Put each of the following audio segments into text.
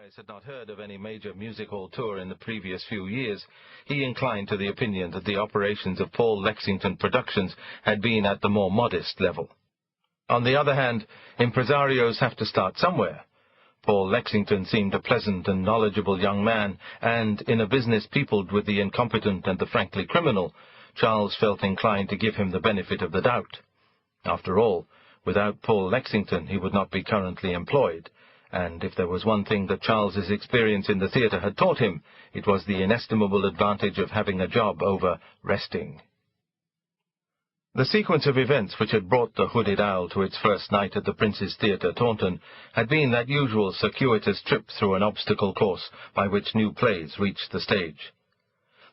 Harris had not heard of any major music hall tour in the previous few years, he inclined to the opinion that the operations of Paul Lexington Productions had been at the more modest level. On the other hand, impresarios have to start somewhere. Paul Lexington seemed a pleasant and knowledgeable young man, and, in a business peopled with the incompetent and the frankly criminal, Charles felt inclined to give him the benefit of the doubt. After all, without Paul Lexington he would not be currently employed, and if there was one thing that Charles's experience in the theatre had taught him, it was the inestimable advantage of having a job over resting. The sequence of events which had brought the Hooded Owl to its first night at the Prince's Theatre, Taunton, had been that usual circuitous trip through an obstacle course by which new plays reached the stage.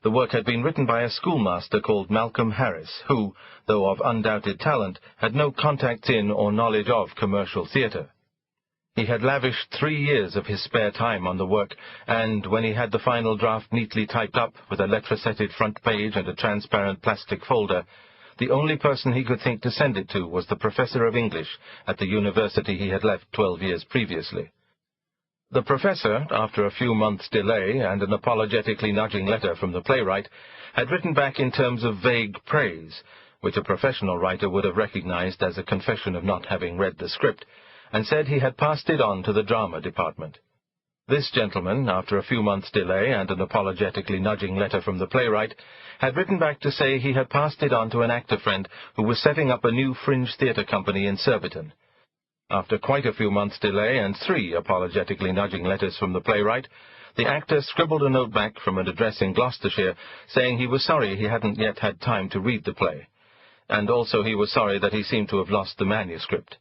The work had been written by a schoolmaster called Malcolm Harris, who, though of undoubted talent, had no contacts in or knowledge of commercial theatre. He had lavished 3 years of his spare time on the work, and when he had the final draft neatly typed up with a letter-setted front page and a transparent plastic folder, the only person he could think to send it to was the professor of English at the university he had left 12 years previously. The professor, after a few months' delay and an apologetically nudging letter from the playwright, had written back in terms of vague praise, which a professional writer would have recognized as a confession of not having read the script, and said he had passed it on to the drama department. This gentleman, after a few months' delay and an apologetically nudging letter from the playwright, had written back to say he had passed it on to an actor friend who was setting up a new fringe theatre company in Surbiton. After quite a few months' delay and 3 apologetically nudging letters from the playwright, the actor scribbled a note back from an address in Gloucestershire saying he was sorry he hadn't yet had time to read the play, and also he was sorry that he seemed to have lost the manuscript.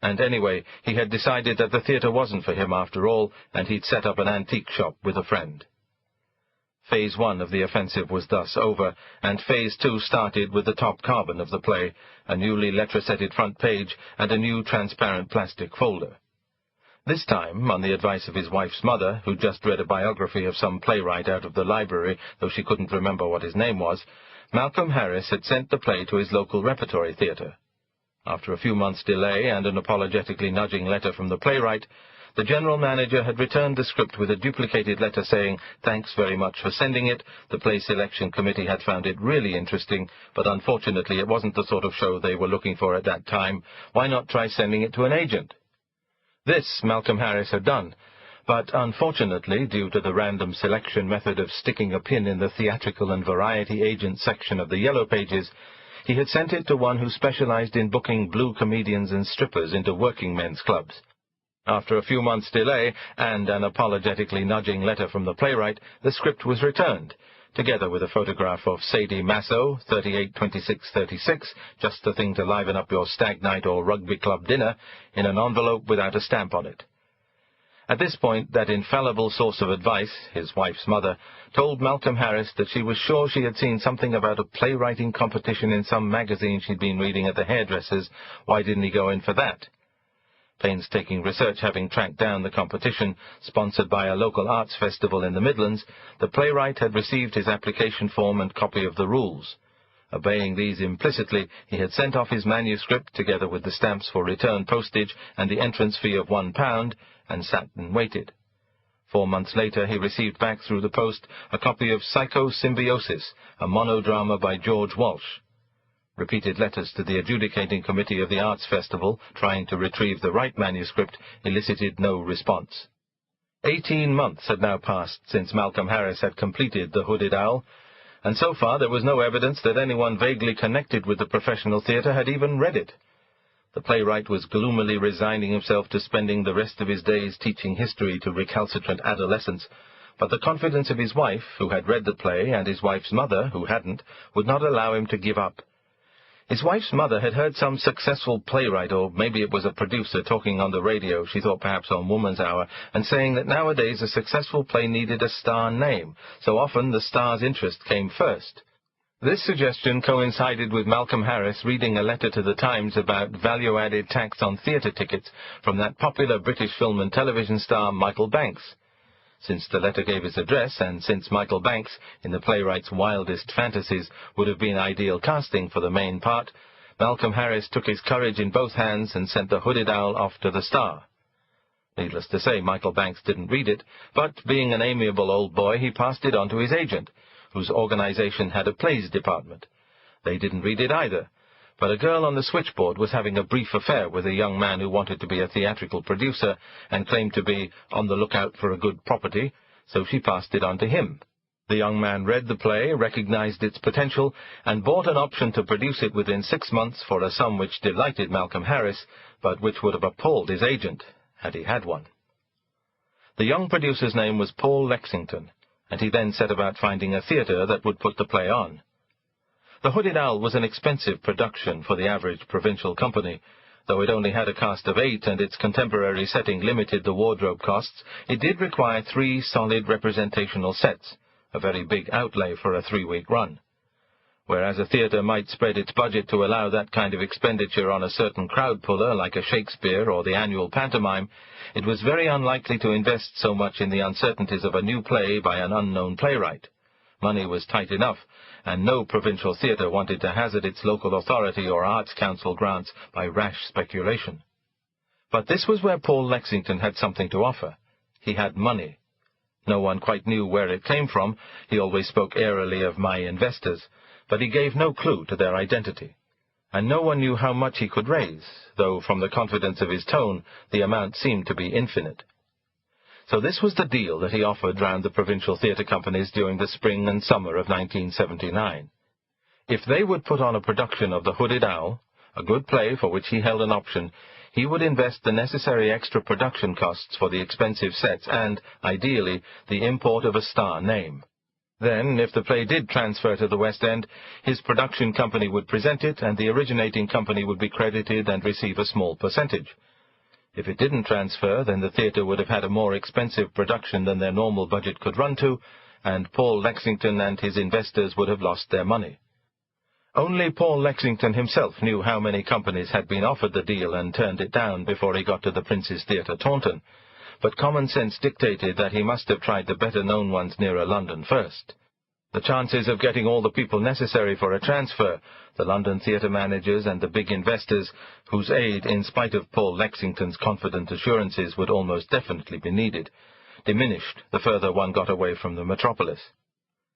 And anyway, he had decided that the theatre wasn't for him after all, and he'd set up an antique shop with a friend. Phase 1 of the offensive was thus over, and Phase 2 started with the top carbon of the play, a newly letter-setted front page and a new transparent plastic folder. This time, on the advice of his wife's mother, who'd just read a biography of some playwright out of the library, though she couldn't remember what his name was, Malcolm Harris had sent the play to his local repertory theatre. After a few months' delay and an apologetically nudging letter from the playwright, the general manager had returned the script with a duplicated letter saying, "Thanks very much for sending it. The play selection committee had found it really interesting, but unfortunately it wasn't the sort of show they were looking for at that time. Why not try sending it to an agent?" This Malcolm Harris had done, but unfortunately, due to the random selection method of sticking a pin in the theatrical and variety agent section of the Yellow Pages, he had sent it to one who specialized in booking blue comedians and strippers into working men's clubs. After a few months' delay and an apologetically nudging letter from the playwright, the script was returned, together with a photograph of Sadie Masso, 382636, just the thing to liven up your stag night or rugby club dinner, in an envelope without a stamp on it. At this point, that infallible source of advice, his wife's mother, told Malcolm Harris that she was sure she had seen something about a playwriting competition in some magazine she'd been reading at the hairdresser's. Why didn't he go in for that? Painstaking research having tracked down the competition, sponsored by a local arts festival in the Midlands, the playwright had received his application form and copy of the rules. Obeying these implicitly, he had sent off his manuscript, together with the stamps for return postage and the entrance fee of £1, and sat and waited. 4 months later he received back through the post a copy of Psychosymbiosis, a monodrama by George Walsh. Repeated letters to the adjudicating committee of the Arts Festival, trying to retrieve the right manuscript, elicited no response. 18 months had now passed since Malcolm Harris had completed The Hooded Owl, and so far there was no evidence that anyone vaguely connected with the professional theatre had even read it. The playwright was gloomily resigning himself to spending the rest of his days teaching history to recalcitrant adolescents, but the confidence of his wife, who had read the play, and his wife's mother, who hadn't, would not allow him to give up. His wife's mother had heard some successful playwright, or maybe it was a producer, talking on the radio, she thought perhaps on Woman's Hour, and saying that nowadays a successful play needed a star name, so often the star's interest came first. This suggestion coincided with Malcolm Harris reading a letter to the Times about value-added tax on theatre tickets from that popular British film and television star Michael Banks. Since the letter gave his address, and since Michael Banks, in the playwright's wildest fantasies, would have been ideal casting for the main part, Malcolm Harris took his courage in both hands and sent The Hooded Owl off to the Star. Needless to say, Michael Banks didn't read it, but being an amiable old boy, he passed it on to his agent, whose organization had a plays department. They didn't read it either, but a girl on the switchboard was having a brief affair with a young man who wanted to be a theatrical producer and claimed to be on the lookout for a good property, so she passed it on to him. The young man read the play, recognized its potential, and bought an option to produce it within 6 months for a sum which delighted Malcolm Harris, but which would have appalled his agent, had he had one. The young producer's name was Paul Lexington, and he then set about finding a theatre that would put the play on. The Hooded Owl was an expensive production for the average provincial company. Though it only had a cast of 8 and its contemporary setting limited the wardrobe costs, it did require 3 solid representational sets, a very big outlay for a 3-week run. Whereas a theatre might spread its budget to allow that kind of expenditure on a certain crowd puller like a Shakespeare or the annual pantomime, it was very unlikely to invest so much in the uncertainties of a new play by an unknown playwright. Money was tight enough, and no provincial theatre wanted to hazard its local authority or arts council grants by rash speculation. But this was where Paul Lexington had something to offer. He had money. No one quite knew where it came from. He always spoke airily of my investors, but he gave no clue to their identity. And no one knew how much he could raise, though from the confidence of his tone, the amount seemed to be infinite. So this was the deal that he offered round the provincial theatre companies during the spring and summer of 1979. If they would put on a production of The Hooded Owl, a good play for which he held an option, he would invest the necessary extra production costs for the expensive sets and, ideally, the import of a star name. Then, if the play did transfer to the West End, his production company would present it, and the originating company would be credited and receive a small percentage. If it didn't transfer, then the theatre would have had a more expensive production than their normal budget could run to, and Paul Lexington and his investors would have lost their money. Only Paul Lexington himself knew how many companies had been offered the deal and turned it down before he got to the Prince's Theatre, Taunton, but common sense dictated that he must have tried the better-known ones nearer London first. The chances of getting all the people necessary for a transfer, the London theatre managers and the big investors, whose aid, in spite of Paul Lexington's confident assurances, would almost definitely be needed, diminished the further one got away from the metropolis.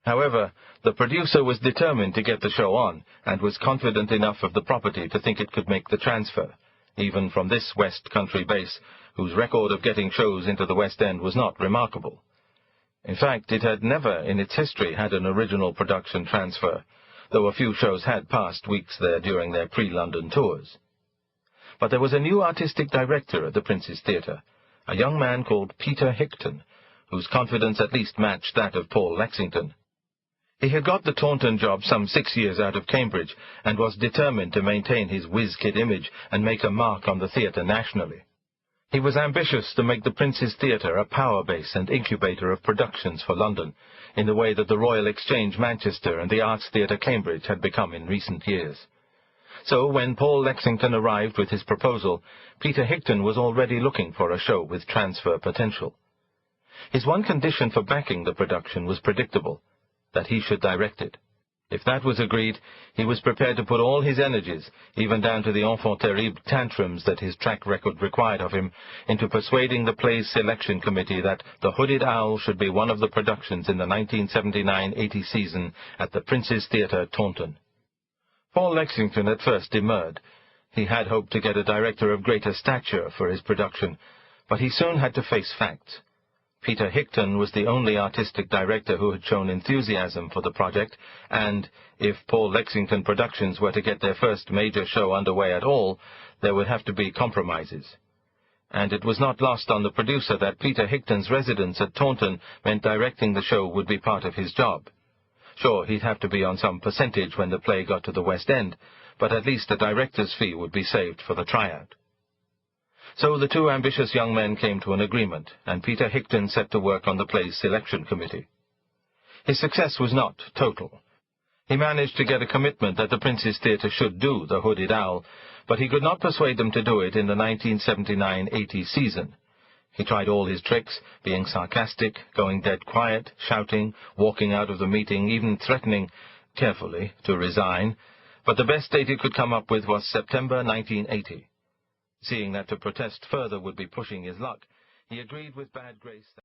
However, the producer was determined to get the show on, and was confident enough of the property to think it could make the transfer, even from this West Country base, whose record of getting shows into the West End was not remarkable. In fact, it had never in its history had an original production transfer, though a few shows had passed weeks there during their pre-London tours. But there was a new artistic director at the Prince's Theatre, a young man called Peter Hickton, whose confidence at least matched that of Paul Lexington. He had got the Taunton job some 6 years out of Cambridge, and was determined to maintain his whiz-kid image and make a mark on the theatre nationally. He was ambitious to make the Prince's Theatre a power base and incubator of productions for London, in the way that the Royal Exchange Manchester and the Arts Theatre Cambridge had become in recent years. So when Paul Lexington arrived with his proposal, Peter Hickton was already looking for a show with transfer potential. His one condition for backing the production was predictable, that he should direct it. If that was agreed, he was prepared to put all his energies, even down to the enfant terrible tantrums that his track record required of him, into persuading the play's selection committee that The Hooded Owl should be one of the productions in the 1979-80 season at the Prince's Theatre, Taunton. Paul Lexington at first demurred. He had hoped to get a director of greater stature for his production, but he soon had to face facts. Peter Hickton was the only artistic director who had shown enthusiasm for the project, and, if Paul Lexington Productions were to get their first major show underway at all, there would have to be compromises. And it was not lost on the producer that Peter Hickton's residence at Taunton meant directing the show would be part of his job. Sure, he'd have to be on some percentage when the play got to the West End, but at least a director's fee would be saved for the tryout. So the two ambitious young men came to an agreement, and Peter Hickton set to work on the play's selection committee. His success was not total. He managed to get a commitment that the Prince's Theatre should do The Hooded Owl, but he could not persuade them to do it in the 1979-80 season. He tried all his tricks, being sarcastic, going dead quiet, shouting, walking out of the meeting, even threatening, carefully, to resign, but the best date he could come up with was September 1980. Seeing that to protest further would be pushing his luck, He agreed with bad grace that